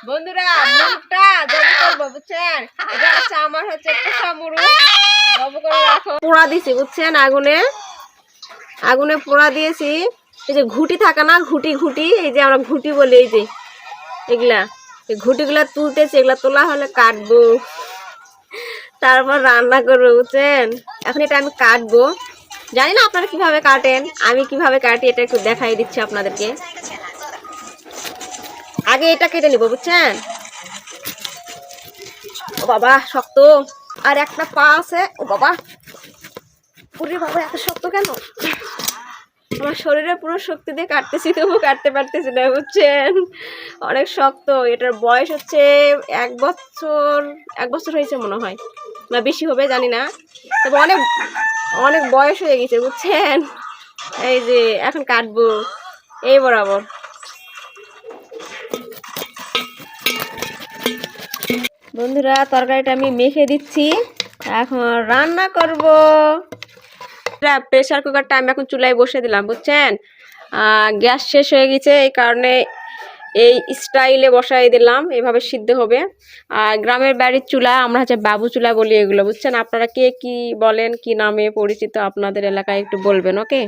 বন্ধুরা মুরগটা জব করবো বুঝছেন। এটা হচ্ছে আমার হচ্ছে পোষা মুরগ, জব করে রাখো। পোড়া দিছি বুঝছেন, আগুনে আগুনে পোড়া দিয়েছি। এই যে ঘুটি থাকে না, ঘুটি ঘুটি, এই যে আমরা ঘুটি বলি, এই যে এগুলা, এই ঘুটিগুলা তুলতেছি। এগুলা তোলা হলে কাটবো, তারপর রান্না করবো বুঝছেন। এখন এটা আমি কাটবো, জানি না আপনারা কিভাবে কাটেন, আমি কিভাবে কাটি এটা একটু দেখাই দিচ্ছি আপনাদেরকে। আগে এটা কেটে নিব বুঝছেন। ও বাবা শক্ত, আর একটা পা আছে। ও বাবা, পুরি বাবা এত শক্ত কেন? আমার শরীরে পুরো শক্তি দিয়ে কাটতেছি, তবু কাটতে পারতেছি না বুঝছেন, অনেক শক্ত। এটার বয়স হচ্ছে 1 বছর হয়েছে মনে হয়, না বেশি হবে জানি না, তবে অনেক অনেক বয়স হয়ে গেছে বুঝছেন। এই যে এখন কাটবো এই বরাবর। বন্ধুরা তরকারিটা আমি মেখে দিচ্ছি, এখন রান্না করব। প্রেসার কুকারটা আমি এখন চুলায় বসে দিলাম বুঝছেন। গ্যাস শেষ হয়ে গেছে, এই কারণে এই স্টাইলে বসাই দিলাম, এভাবে সিদ্ধ হবে। আর গ্রামের বাড়ির চুলা আমরা হচ্ছে বাবু চুলা বলি এগুলো বুঝছেন। আপনারা কে কি বলেন, কি নামে পরিচিত আপনাদের এলাকায় একটু বলবেন, ওকে।